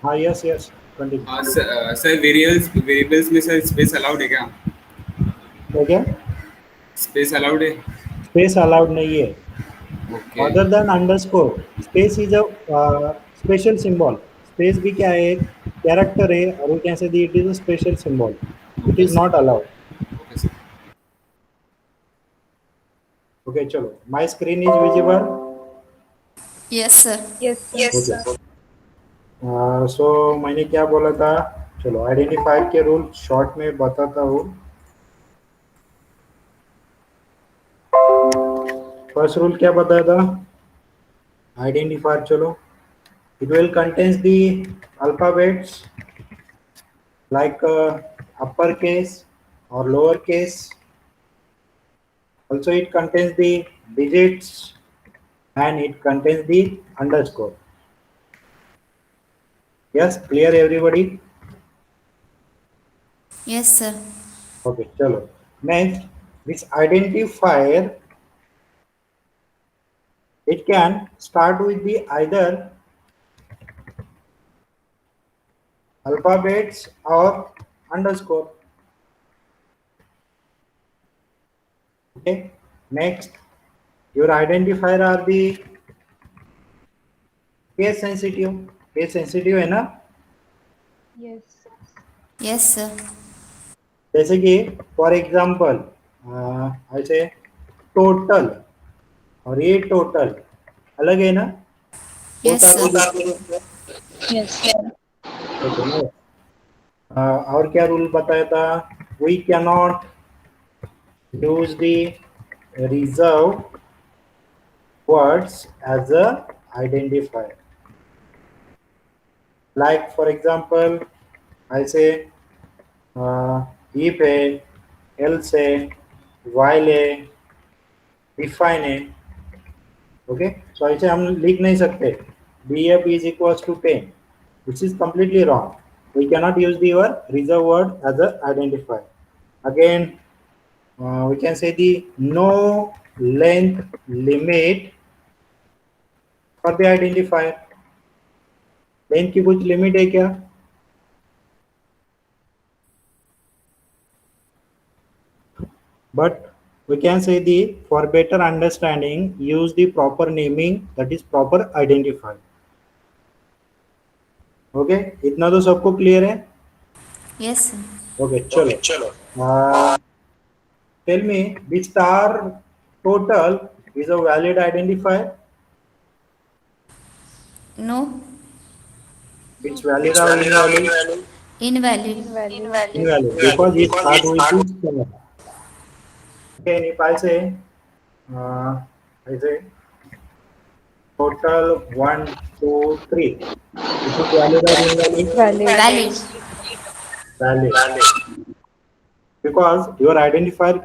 हाँ, yes yes, continue. Sir variables variables में sir space allowed है क्या? हो गया। स्पेस अलाउड है? स्पेस अलाउड नहीं है। Okay. Other than underscore, space is a special symbol. Space भी क्या है, एक कैरेक्टर है, और we can say it is a special symbol. It okay is sir. Not allowed. Okay sir. Okay, चलो, my screen is visible. Yes, sir. Okay. So मैंने क्या बोला था, चलो आइडेंटिफायर के रूल शॉर्ट में बताता हूँ। फर्स्ट रूल क्या बताया था, आइडेंटिफायर, चलो, it will contains the alphabets like uppercase or lowercase. Also, it contains the digits and it contains the underscore. Yes, clear everybody? Yes, sir. Okay, chalo. Next, this identifier, it can start with the either alphabets or underscore. Okay. Next, your identifier are the case sensitive. Case sensitive है ना? Yes. Yes, sir. जैसे कि for example ऐसे total और ये total अलग है ना? Yes, both are sir. The Yes. और क्या रूल बताया था, we can not use the reserve words as a identifier. Like for example ऐसे if है, else है, while है, define है। ओके, सो ऐसे हम लिख नहीं सकते bf is equals to 10, which is completely wrong. We cannot use the word reserve word as a identifier. Again, we can say the no length limit for the identifier. Length की कुछ limit है क्या? But we can say the for better understanding use the proper naming, that is proper identifier. Okay, इतना तो सबको clear है? Yes, sir. Okay, चलो, tell me the star total is a valid identifier. No. It's valid or invalid? Invalid. Invalid. Invalid, because it start with the star. Okay, and if I say total 1, 2, 3, it is valid or invalid? Valid. Valid. Valid, because your identifier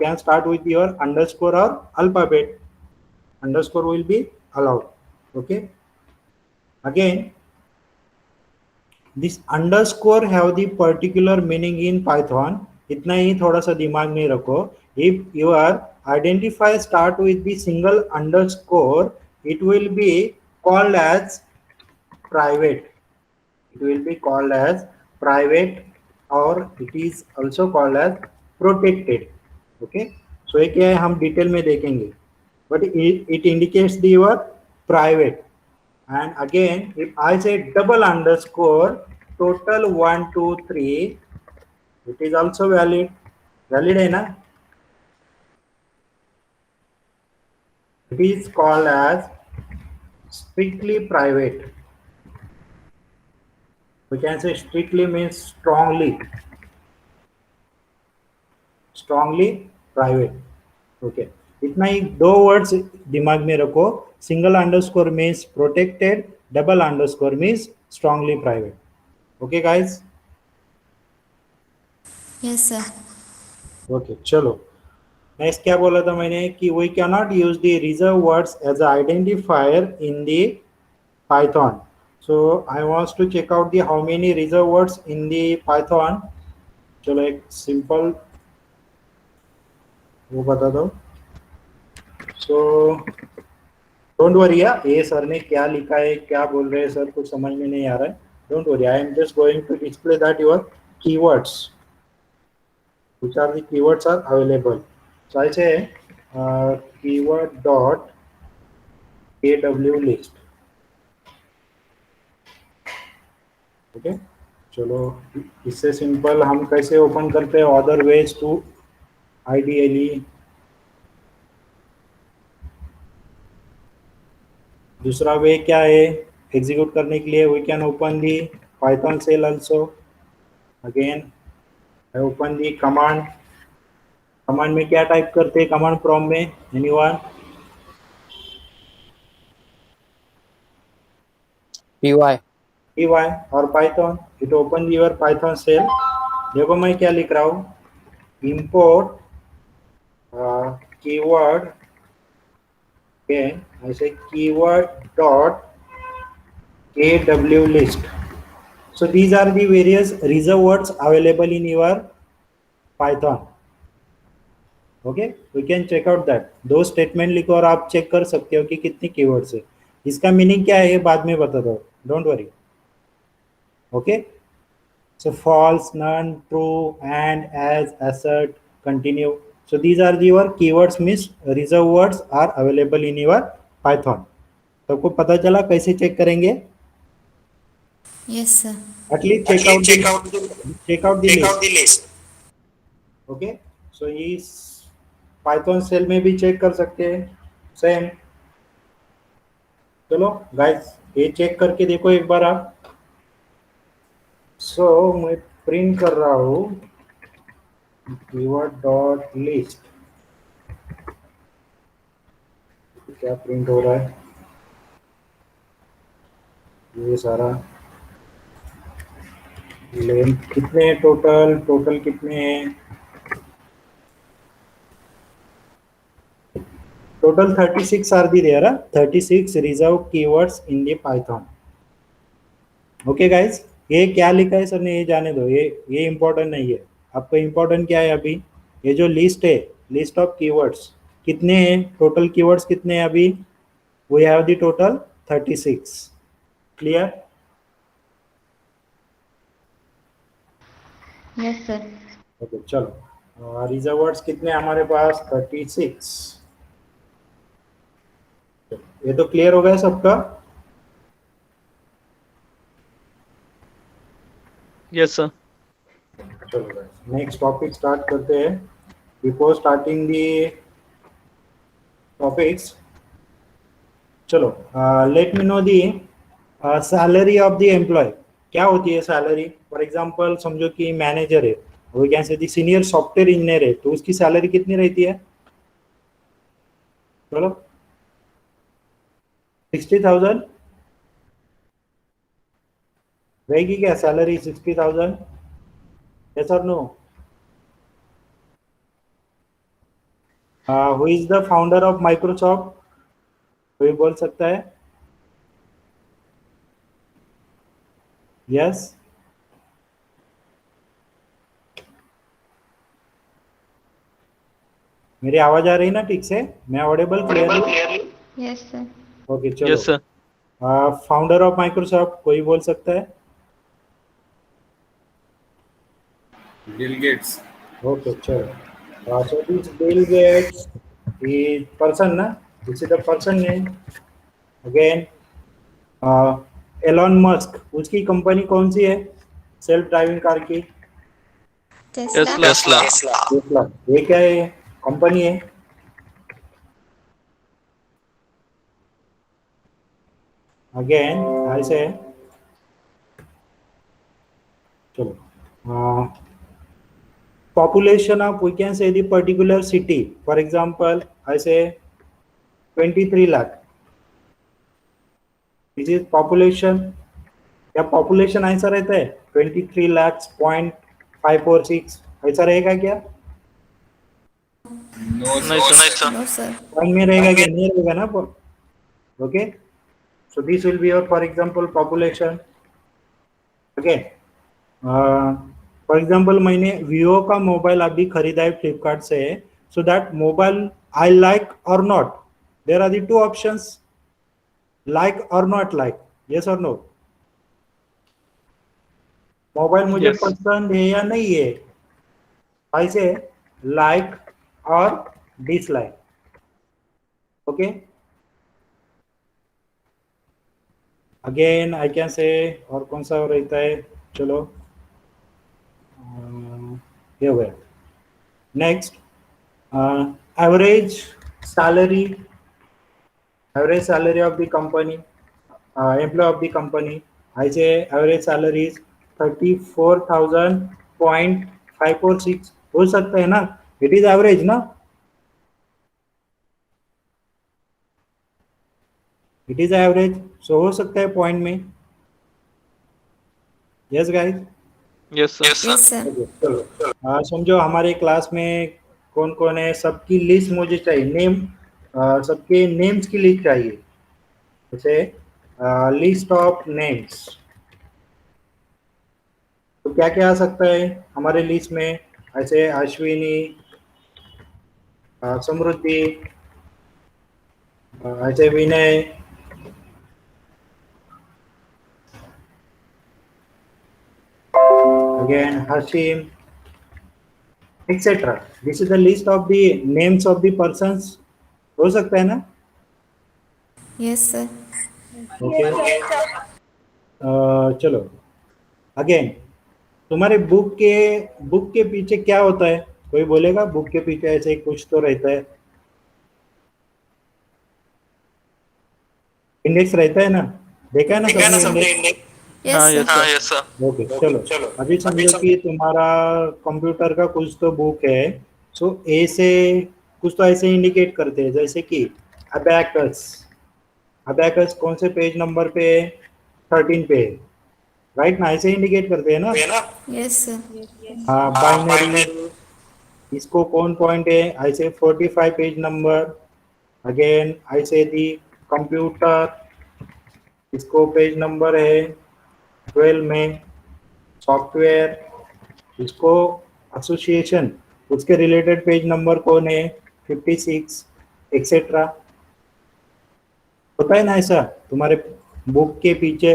can start with your underscore or alphabet. Underscore will be allowed. Okay, again, this underscore have the particular meaning in Python. इतना ही थोड़ा सा दिमाग में रखो. If your identifier start with the single underscore, it will be called as private. It will be called as private, or it is also called as protected. Okay, so ये क्या है हम डिटेल में देखेंगे, but it indicates the word private. And again, if I say double underscore total 1, 2, 3, it is also valid. Valid है ना? It is called as strictly private. We can say strictly means strongly private. Okay, इतना ही दो words दिमाग में रखो. Single underscore means protected, double underscore means strongly private. Okay guys? Yes, sir. Okay, चलो, next क्या बोला था मैंने कि we can not use the reserve words as identifier in the Python. So I wants to check out the how many reserve words in the Python. चलो, एक simple वो बता दो. सो डोंट वरी, ये सर ने क्या लिखा है, क्या बोल रहे हैं सर, कुछ समझ में नहीं आ रहा है. Don't worry, I am just going to display that your keywords, which are the keywords are available. So I say keyword dot aw list. Okay, चलो इससे सिंपल हम कैसे ओपन करते हैं अदर वेज टू आइडियली. दूसरा वे क्या है execute करने के लिए? We can open the Python shell also. Again I open the command. Command में क्या टाइप करते हैं कमांड प्रॉम्प्ट में? एनीवन? py py और Python. It open your Python shell. देखो मैं क्या लिख रहा हूँ, इंपोर्ट कीवर्ड. ऐसे keyword dot aw list. So these are the various reserved words available in your Python. Okay, we can check out that. दो statement लिखो और आप चेक कर सकते हो कि कितनी कीवर्ड्स है. इसका मीनिंग क्या है बाद में बता दो, don't worry. Okay, so false, none, true, and, as, assert, continue. So these are your keywords, means reserved words are available in your Python. सबको पता चला कैसे चेक करेंगे? Yes, sir. At least check out the list. Okay, so इस Python cell में भी check कर सकते हैं सेम. चलो गाइस ये चेक करके देखो एक बार आप. सो मैं प्रिंट कर रहा हूँ कीवर्ड डॉट लिस्ट. क्या प्रिंट हो रहा है? ये सारा लेंथ कितने हैं? टोटल कितने हैं? Total 36 are there, 36 reserved keywords in the Python. Okay guys, ये क्या लिखा है सर ने ये जाने दो, ये इंपॉर्टेंट नहीं है. आपको इंपॉर्टेंट क्या है अभी? ये जो लिस्ट है, लिस्ट ऑफ कीवर्ड्स कितने हैं? टोटल कीवर्ड्स कितने हैं अभी? We have the total 36. Clear? Yes, sir. Okay चलो, रिजर्व वर्ड्स कितने हमारे पास? 36. ये तो क्लियर हो गया सबका? Yes, sir. चलो नेक्स्ट टॉपिक स्टार्ट करते हैं. बिफोर स्टार्टिंग दी टॉपिक्स, चलो let me know the salary of the employee. क्या होती है सैलरी? फॉर एग्जांपल समझो कि मैनेजर है, वो क्या से सीनियर सॉफ्टवेयर इंजीनियर है, तो उसकी सैलरी कितनी रहती है? चलो 60,000 रहेगी क्या सैलरी? 60,000? यस और no? Who is the founder of Microsoft? कोई बोल सकता है? यस? मेरी आवाज आ रही ना ठीक से? मैं Audible clearly? Yes, sir. Okay चलो. Yes, sir. Founder of Microsoft कोई बोल सकता है? Bill Gates. ओके चलो. So this Bill Gates is person ना? This is the person name. Again, Elon Musk, उसकी कंपनी कौन सी है सेल्फ ड्राइविंग कार की? Tesla. टेस्ला. ये क्या है? कंपनी है. अगेन ऐसे चलो, population of, we can say, the particular city. For example, I say 23 lakh. This is population. क्या population ऐसा रहता है 23 lakhs point 546 ऐसा रहेगा क्या? No, Nice, sir. No, sir. Point में रहेगा क्या? नहीं रहेगा ना. Okay, so this will be your for example population. Okay, for example मैंने वीवो का मोबाइल अभी खरीदा है फ्लिपकार्ट से. So that mobile I like or not, there are the two options, like or not like. Yes और no? Mobile मुझे Yes. पसंद है या नहीं है, ऐसे लाइक और dislike. Okay, again I can say, और कौन सा रहता है, चलो ये हो गया. Next, average salary, average salary of the company, employee of the company. I say average salary is 34,546. हो सकता है ना, इट इज एवरेज ना, इट इज एवरेज, सो हो सकता है पॉइंट में. Yes guys. Yes, sir. Yes, sir. चलो, समझो हमारे क्लास में कौन कौन है, सबकी लिस्ट मुझे चाहिए, नेम, सबके नेम्स की लिस्ट चाहिए. जैसे लिस्ट ऑफ नेम्स, तो क्या क्या आ सकता है हमारे लिस्ट में, ऐसे अश्विनी, समृद्धि, ऐसे Vinay, again Hashim, etcetera. This is the list of the names of the persons. हो सकता है ना. Yes, sir. ओके, चलो अगेन, तुम्हारे बुक के पीछे क्या होता है, कोई बोलेगा. बुक के पीछे ऐसे कुछ तो रहता है, इंडेक्स रहता है ना, देखा है ना सबने index. Yes, sir. Yes, sir. Okay, चलो अभी समझो कि तुम्हारा कंप्यूटर का कुछ तो बुक है, सो ए से कुछ तो ऐसे इंडिकेट करते हैं, जैसे कि अबैकस. अबैकस कौन से पेज नंबर पे, 13 पे, राइट ना, ऐसे इंडिकेट करते हैं ना. Yes, sir. हाँ, बाइनरी, इसको कौन पॉइंट है, ऐसे 45 पेज नंबर. अगेन ऐसे दी कंप्यूटर, इसको पेज नंबर है 12 में. सॉफ्टवेयर, इसको एसोसिएशन, उसके रिलेटेड पेज नंबर कौन है, 56, एक्सेट्रा. होता है ना ऐसा तुम्हारे बुक के पीछे.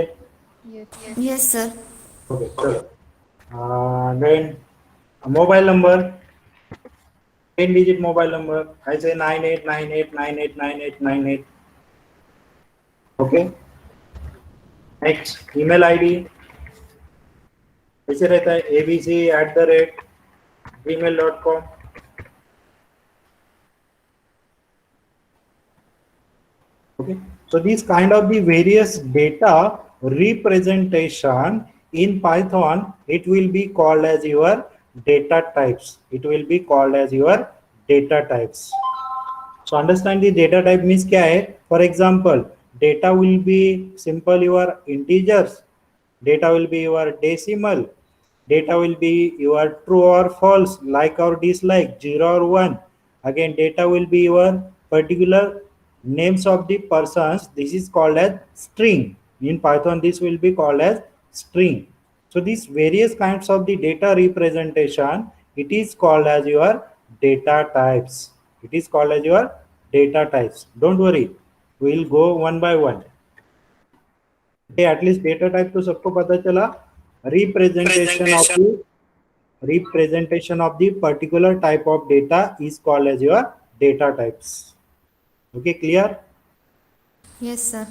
Yes, sir. ओके, चलो then mobile number, 10 digit mobile number, ऐसे 9898989898. ओके, नेक्स्ट ईमेल आईडी, ऐसे रहता है abc@gmail.com. Okay, so these kind of the various data representation in Python, it will be called as your data types. It will be called as your data types. So understand the data type means क्या है. For example, data will be simple your integers, data will be your decimal, data will be your true or false, like or dislike, 0 or 1. Again, data will be your particular names of the persons. This is called as string. In Python, this will be called as string. So these various kinds of the data representation, it is called as your data types. It is called as your data types. Don't worry, we will go one by one. Okay, at least data type तो सबको पता चला. Representation of the particular type of data is called as your data types. Okay, clear? Yes, sir.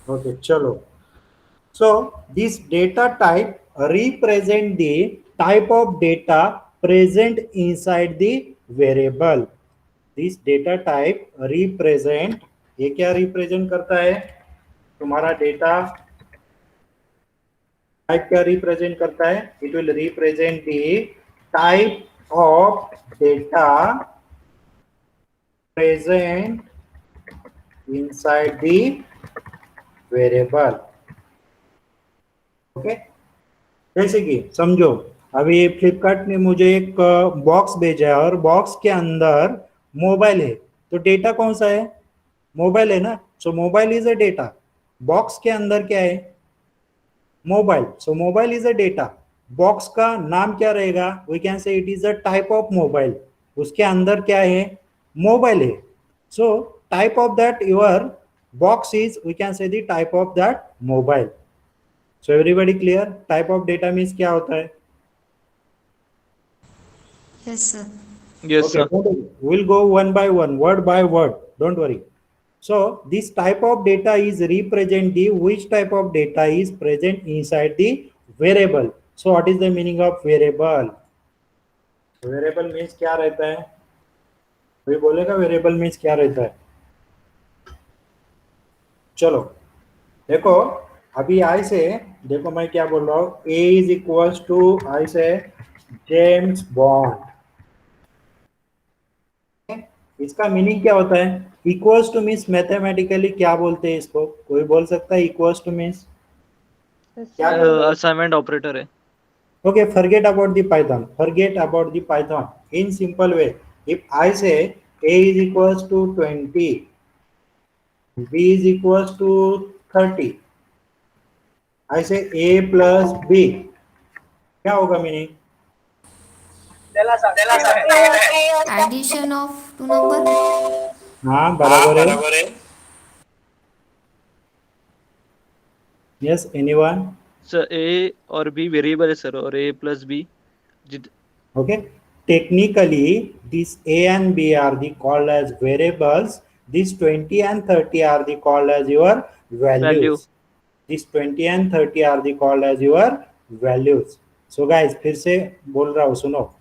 Okay, chalo. So this data type represent the type of data present inside the variable. This data type represent, ये क्या represent करता है, तुम्हारा data type क्या represent करता है, it will represent the type of data present inside the variable. Okay, जैसे कि समझो अभी फ्लिपकार्ट ने मुझे एक बॉक्स भेजा है और बॉक्स के अंदर मोबाइल है, तो डेटा कौन सा है, मोबाइल है ना. So mobile is a data. Box के अंदर क्या है, mobile. So mobile is a data. Box का नाम क्या रहेगा, we can say it is a type of mobile. उसके अंदर क्या है, मोबाइल है. So type of that your box is, we can say the type of that mobile. So everybody clear? Type of data means क्या होता है? Yes, sir. Yes, Okay, sir. don't worry. We'll go one by one, word by word. Don't worry. So this type of data is represent the which type of data is present inside the variable. So what is the meaning of variable? Variable means क्या रहता है? कोई बोलेगा variable means क्या रहता है? चलो देखो, अभी आई से देखो मैं क्या बोल रहा हूँ, A is equals to आई से जेम्स बॉन्ड। इसका मीनिंग क्या होता है? इक्वल्स टू मीन्स मैथमेटिकली क्या बोलते हैं इसको? कोई बोल सकता है इक्वल्स टू मीन्स क्या? Assignment operator है. Okay, forget about the Python. Forget about the Python. In simple way, if I say A is equals to 20, B is equals to 30, I say A plus B, क्या होगा meaning? Addition of two number. हाँ बराबर है। Yes, anyone? Sir, A और B variable है sir, और A plus B जित Okay. Technically, these A and B are the called as variables. These 20 and 30 are the called as your values. value. These 20 and 30 are the called as your values. So guys, फिर से बोल रहा हूँ सुनो.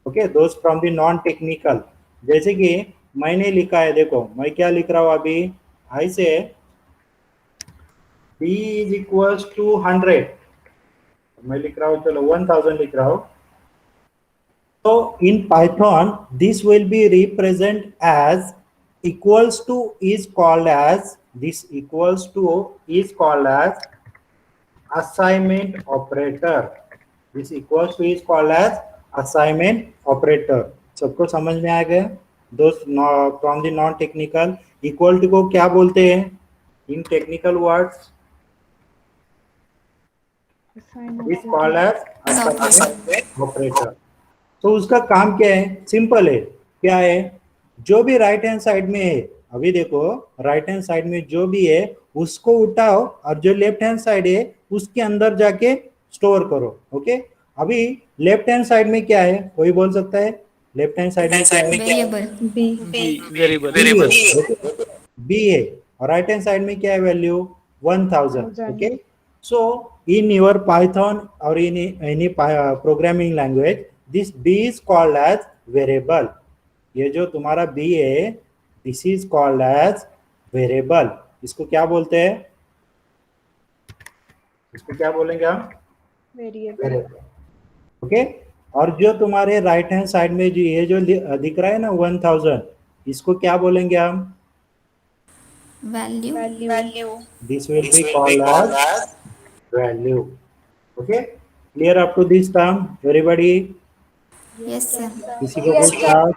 Okay, those from the non-technical. जैसे कि मैंने लिखा है, देखो मैं क्या लिख रहा हूँ अभी, I say B is equals to 100. मैं लिख रहा हूँ, चलो 1000 लिख रहा हूँ. So in Python, this will be represent as equals to is called as, this equals to is called as assignment operator. This equals to is called as assignment operator. सबको समझ में आ गया? Those from the non-technical, equal to को क्या बोलते हैं in technical words? Is called as assignment operator. तो उसका काम क्या है? सिंपल है। क्या है? जो भी राइट हैंड साइड में है, अभी देखो राइट हैंड साइड में जो भी है उसको उठाओ और जो लेफ्ट हैंड साइड है उसके अंदर जाके स्टोर करो। ओके, अभी लेफ्ट हैंड साइड में क्या है? कोई बोल सकता है लेफ्ट हैंड साइड में क्या है? Variable. variable. बी है और राइट हैंड साइड में क्या है? Value 1000। Okay, so in your Python or in any programming language, this B is called as variable. ये जो तुम्हारा B है, this is called as variable. इसको क्या बोलते हैं? इसको क्या बोलेंगे हम? Variable. ओके, और जो तुम्हारे राइट हैंड साइड में जो ये जो दिख रहा है ना 1000, इसको क्या बोलेंगे हम? Value. This will be called as value. Okay, clear up to this term everybody? Yes, sir. किसी को कुछ डाउट?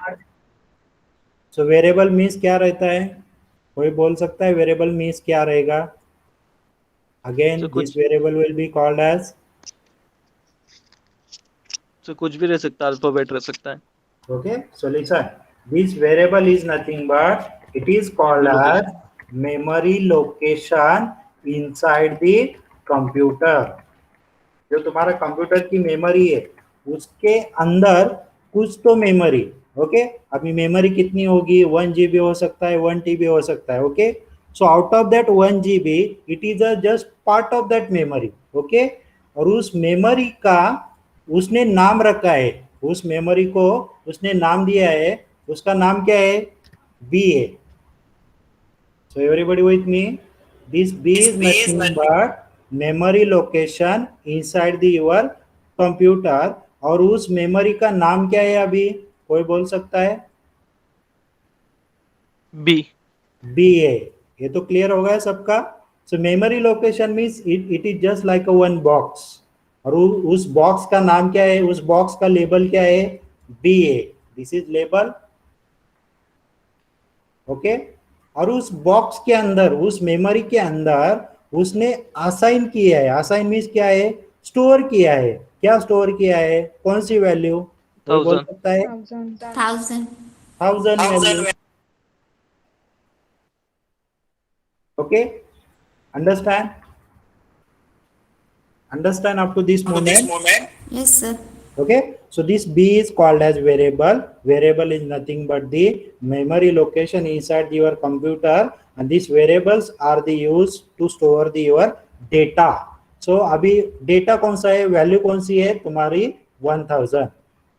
सो वेरिएबल मीन्स क्या रहता है? कोई बोल सकता है वेरिएबल मीन्स क्या रहेगा? Again this variable will be called as, तो कुछ भी रह सकता है, अल्फाबेट रह सकता है. okay, so listen, this variable is nothing but it is called as memory location inside the computer. जो तुम्हारा कंप्यूटर की मेमोरी है उसके अंदर कुछ तो मेमोरी, ओके, अभी मेमोरी कितनी होगी? 1 GB हो सकता है, 1 TB हो सकता है। Okay, so out of that 1 GB it is a just part of that memory. Okay, और उस मेमोरी का उसने नाम रखा है, उस मेमोरी को उसने नाम दिया है, उसका नाम क्या है? बी है। So everybody with me, this B is nothing but memory location inside the your computer, और उस मेमोरी का नाम क्या है? अभी कोई बोल सकता है? बी. बी है। ये तो क्लियर हो गया सबका? So memory location means it is just like a one box, और उस बॉक्स का नाम क्या है? उस बॉक्स का लेबल क्या है? बी है। This is label. ओके, और उस बॉक्स के अंदर, उस मेमोरी के अंदर उसने असाइन किया है। असाइन मीन्स क्या है? स्टोर किया है। क्या स्टोर किया है? कौन सी वैल्यू? कोई बोल 1000. सकता है? 1000. 1000 value. Okay, understand? Understand up to this moment? Yes, sir. Okay, so this B is called as variable. Variable is nothing but the memory location inside your computer, and these variables are the used to store the your data. So अभी data कौन सा है, value कौन सी है तुम्हारी 1000.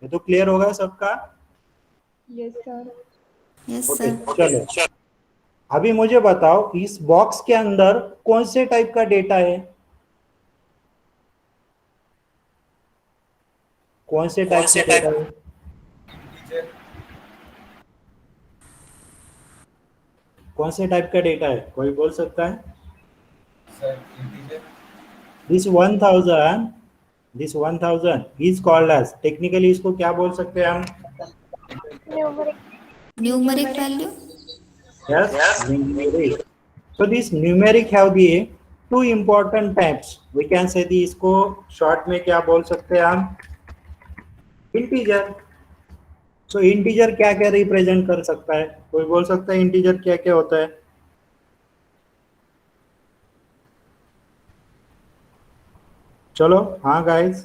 ये तो clear होगा सबका? Yes, sir. Yes, okay sir. चलो, अभी मुझे बताओ इस बॉक्स के अंदर कौन से टाइप का डेटा है, कौन से टाइप का डेटा है, कौन से टाइप का डेटा है, कोई बोल सकता है? This 1000 is called as, technically इसको क्या बोल सकते हैं हम? Numeric value. Yes, numeric. So this numeric have the two important types. We can say the इसको short में क्या बोल सकते हैं हम? Integer. So integer क्या क्या रिप्रेजेंट कर सकता है, कोई बोल सकता है integer क्या क्या होता है? चलो हाँ guys.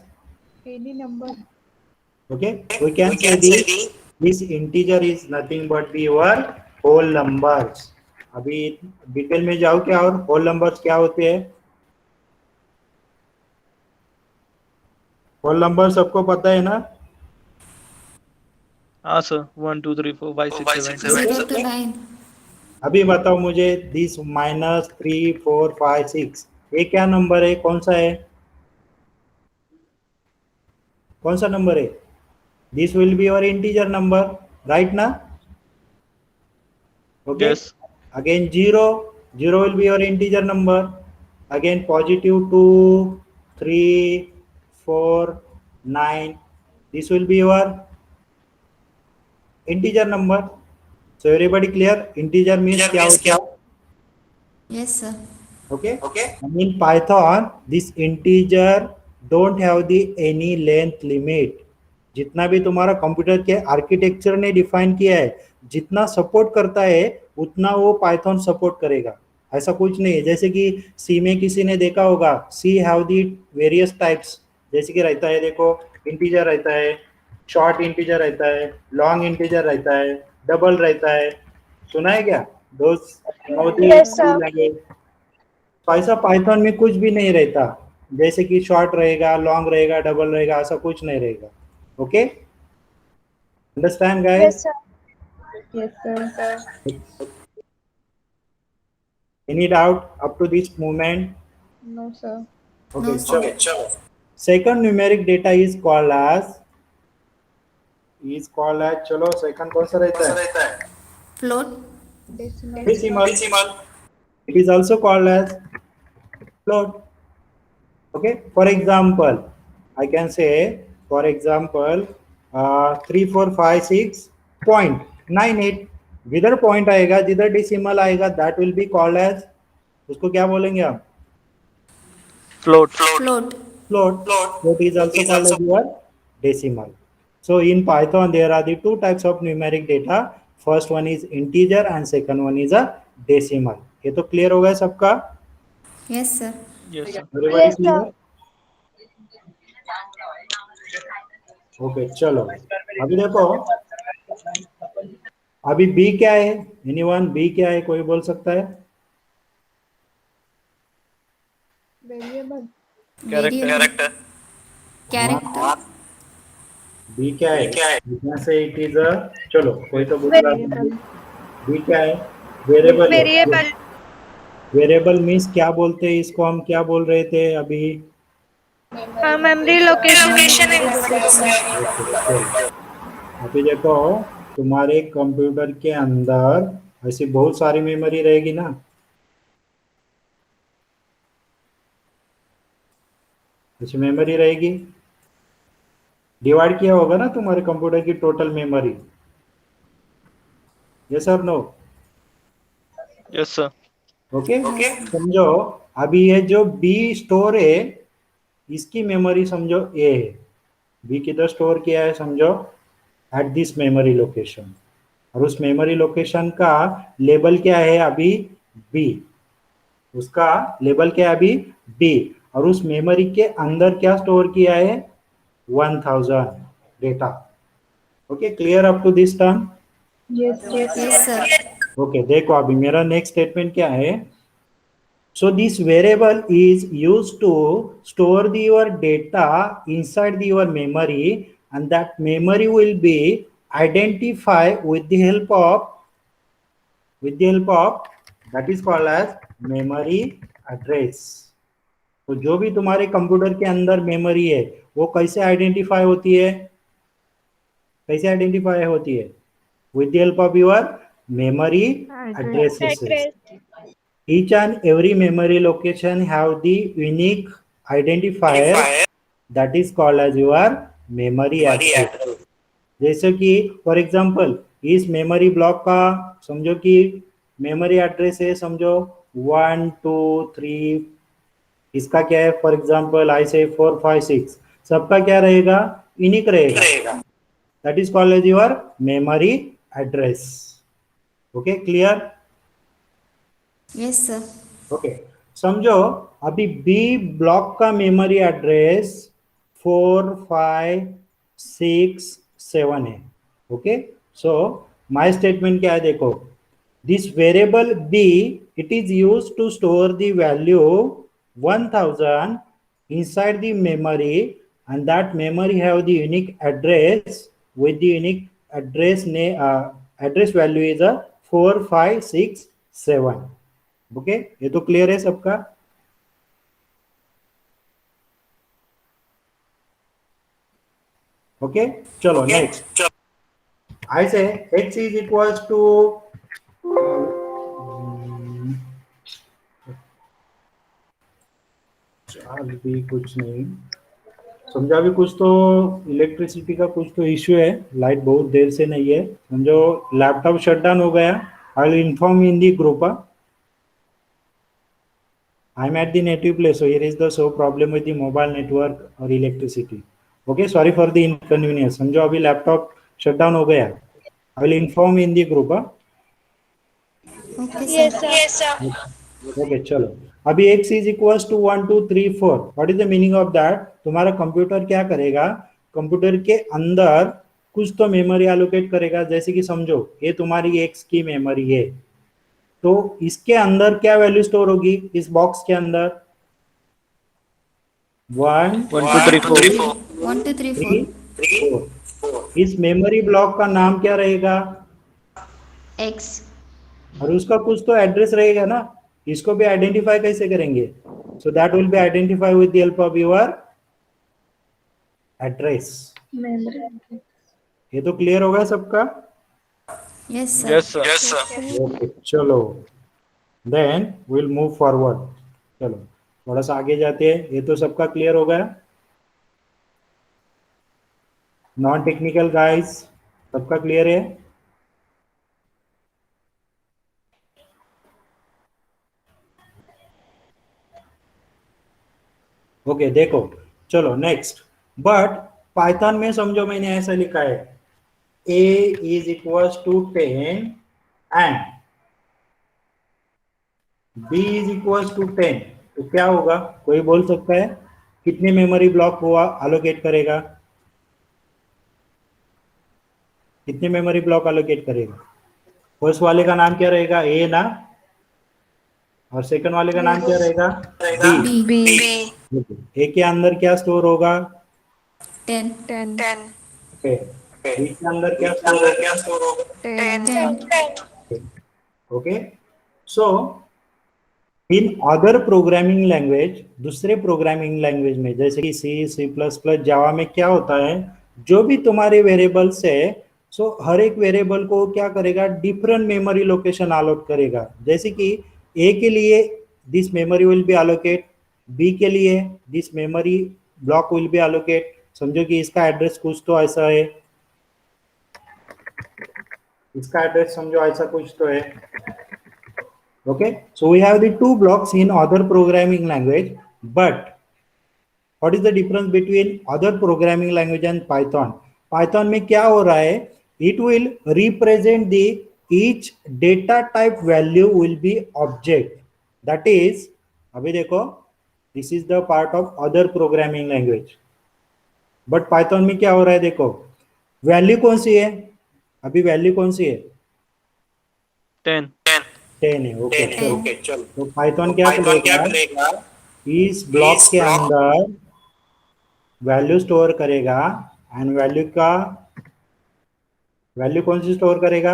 Any number. Okay, we can say this integer is nothing but the your whole numbers. अभी डिटेल में जाओ क्या, और whole numbers क्या होते हैं? whole numbers सबको पता है ना? हाँ सर, 1 2 3 4 5 6 7 0 to 9. अभी बताओ मुझे दिस -3 4 5 6 ये क्या नंबर है, कौन सा है, कौन सा नंबर है? This will be your integer number, right ना? Okay, Yes. Again 0 will be your integer number, again positive 2 3 4 9, this will be your integer number. So everybody clear, integer means क्या होता है? Yes, sir. Okay. And in Python, this integer don't have the any length limit. जितना भी तुम्हारा computer के architecture ने define किया है, जितना सपोर्ट करता है उतना वो पाइथन सपोर्ट करेगा, ऐसा कुछ नहीं है. जैसे कि सी में किसी ने देखा होगा, सी हैव दी वेरियस टाइप्स, जैसे कि रहता है देखो, इंटीजर रहता है, शॉर्ट इंटीजर रहता है, लॉन्ग इंटीजर रहता है, डबल रहता है, सुना है क्या? तो ऐसा पाइथन में कुछ भी नहीं रहता, जैसे कि शॉर्ट रहेगा, लॉन्ग रहेगा, डबल रहेगा, ऐसा कुछ नहीं रहेगा. Okay, understand guys? Yes, sir. Any doubt up to this moment? No, sir. Okay No, sir. चलो. Second numeric data is called as चलो सेकंड कौन सा रहता है? Float. Decimal. Decimal. It is also called as float. Okay. For example, I can say, for example, 3 4 5 6.98. जिधर point आएगा, जिधर decimal आएगा, that will be called as, उसको क्या बोलेंगे आप? Float. Float. Float is also called as your decimal. So in Python there are the two types of numeric data. First one is integer and second one is a decimal. ये तो clear हो गया सबका? Yes, sir. Yes, sir. Everybody clear? Okay चलो, अभी देखो, अभी B क्या है? एनीवन, बी क्या है, कोई बोल सकता है? Variable. Character. बी क्या है? जितना से इट इज अ, चलो कोई तो बोल रहा है. बी क्या है? वेरिएबल. वेरिएबल मीन्स क्या बोलते हैं इसको, हम क्या बोल रहे थे अभी? Memory location. अभी देखो, तुम्हारे कंप्यूटर के अंदर ऐसी बहुत सारी मेमोरी रहेगी ना, ऐसी मेमोरी रहेगी, डिवाइड किया होगा ना तुम्हारे कंप्यूटर की टोटल मेमोरी. यस और नो? Yes, sir. ओके. समझो, अभी ये जो बी स्टोर है, इसकी मेमोरी समझो ए है, बी किधर स्टोर किया है समझो, एट दिस मेमोरी लोकेशन, और उस मेमोरी लोकेशन का लेबल क्या है अभी? बी. उसका लेबल क्या है अभी? बी. और उस मेमोरी के अंदर क्या स्टोर किया है 1000 डेटा. Okay, clear up to this term? Yes, sir. Yes, sir. Okay, देखो अभी मेरा नेक्स्ट स्टेटमेंट क्या है. So this variable is used to store your data inside your memory, and that memory will be identified with the help of that is called as memory address. तो जो भी तुम्हारे computer के अंदर memory है वो कैसे आइडेंटिफाई होती है? कैसे आइडेंटिफाई होती है? with the help of your memory addresses. Each and every memory location have the unique identifier that is called as your memory address. जैसे कि फॉर एग्जांपल इस मेमोरी ब्लॉक का समझो कि मेमोरी एड्रेस है, समझो 1 2 3, इसका क्या है फॉर एग्जांपल आई से 4 5 6, सबका क्या रहेगा? यूनिक रहेगा. That is called as your memory address. Okay, clear? Yes, sir. Okay, समझो अभी बी ब्लॉक का मेमोरी एड्रेस 4 5 6 7 है. ओके, सो माय स्टेटमेंट क्या है देखो. This variable B it is used to store the value 1000 inside the memory, and that memory have the unique address with the unique address address value is a 4 5 6 7. Okay, ये तो clear है सबका? Okay, चलो next. आई से x is equals to भी कुछ नहीं समझा. भी कुछ तो इलेक्ट्रिसिटी का कुछ तो इश्यू है, लाइट बहुत देर से नहीं है. समझो लैपटॉप शट डाउन हो गया. I will inform in the group. I'm at the native place, so here is the show problem with the mobile network or electricity. Okay, sorry for the inconvenience. समझो अभी laptop shut down हो गया. I will inform in the group. Okay, sir. Yes, sir. Okay, चलो अभी x is equals to 1 2 3 4. What is the meaning of that? तुम्हारा computer क्या करेगा? Computer के अंदर कुछ तो मेमोरी एलोकेट करेगा. जैसे कि समझो ये तुम्हारी x की मेमोरी है, तो इसके अंदर क्या वैल्यू स्टोर होगी? इस बॉक्स के अंदर 1 1 2 3 4 1 2 3 3 4. 4. इस मेमोरी ब्लॉक का नाम क्या रहेगा? X. और उसका कुछ तो एड्रेस रहेगा ना. इसको भी आइडेंटिफाई कैसे करेंगे? So that will be identify with the help of your address. Memory. ये तो क्लियर होगा सबका? Yes, sir. yes sir okay, चलो देन विल मूव फॉरवर्ड. चलो थोड़ा सा आगे जाते हैं. ये तो सबका क्लियर हो गया? नॉन टेक्निकल गाइस सबका क्लियर है? ओके, देखो चलो नेक्स्ट. बट पाइथन में समझो मैंने ऐसा लिखा है a is equals to 10 and b is equals to 10. तो क्या होगा? कोई बोल सकता है? कितने मेमोरी ब्लॉक हुआ अलोकेट करेगा? कितने मेमोरी ब्लॉक अलोकेट करेगा? फर्स्ट वाले का नाम क्या रहेगा? ए ना. और सेकंड वाले का नाम क्या रहेगा? बी. ए के अंदर क्या स्टोर होगा? 10. ओके, बी के अंदर क्या स्टोर होगा? 10. Okay, so in other programming language, दूसरे प्रोग्रामिंग लैंग्वेज में जैसे कि सी सी प्लस प्लस जावा में क्या होता है? जो भी तुम्हारे वेरिएबल्स है, सो हर एक वेरिएबल को क्या करेगा? डिफरेंट मेमोरी लोकेशन अलॉट करेगा. जैसे कि ए के लिए this memory will be allocate, B के लिए this memory block will be allocate. समझो कि इसका एड्रेस कुछ तो ऐसा है, इसका एड्रेस समझो ऐसा कुछ तो है. Okay, so we have the two blocks in other programming language, but what is the difference between other programming language and Python? Python में क्या हो रहा है? It will represent the each data type value will be object. That is, अभी देखो this is the part of other programming language. But Python में क्या हो रहा है देखो, वैल्यू कौन सी है, अभी वैल्यू कौन सी है, 10। 10 है। ओके चलो, टेन। तो पाइथन क्या करेगा, इस ब्लॉक के अंदर वैल्यू स्टोर करेगा, एंड वैल्यू कौन सी स्टोर करेगा,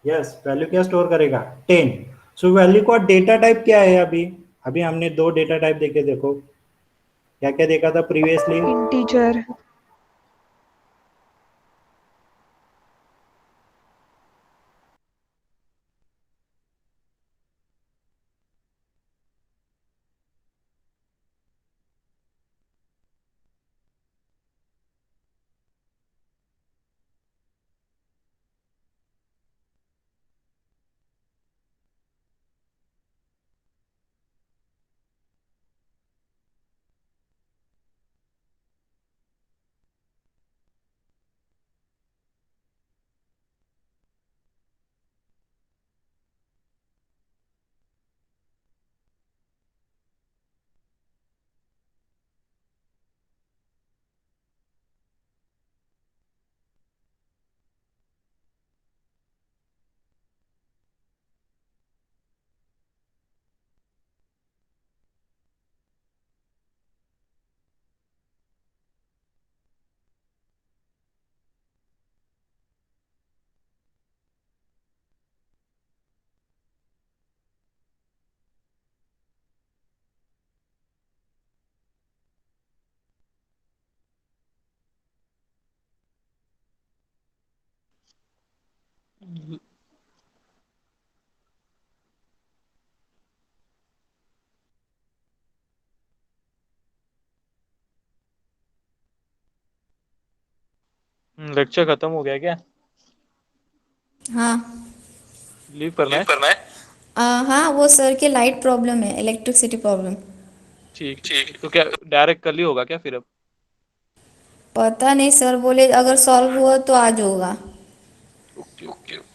यस वैल्यू क्या स्टोर करेगा, 10। सो वैल्यू का डेटा टाइप क्या है, अभी अभी हमने दो डेटा टाइप देखे, देखो क्या क्या देखा था प्रीवियसली, integer, लेक्चर खत्म हो गया क्या? हाँ। लीव करना है? हाँ, वो सर के लाइट प्रॉब्लम है, इलेक्ट्रिसिटी प्रॉब्लम। ठीक है, तो क्या डायरेक्ट कल ही होगा क्या फिर अब? पता नहीं, सर बोले अगर सॉल्व हुआ तो आज होगा। Okay okay.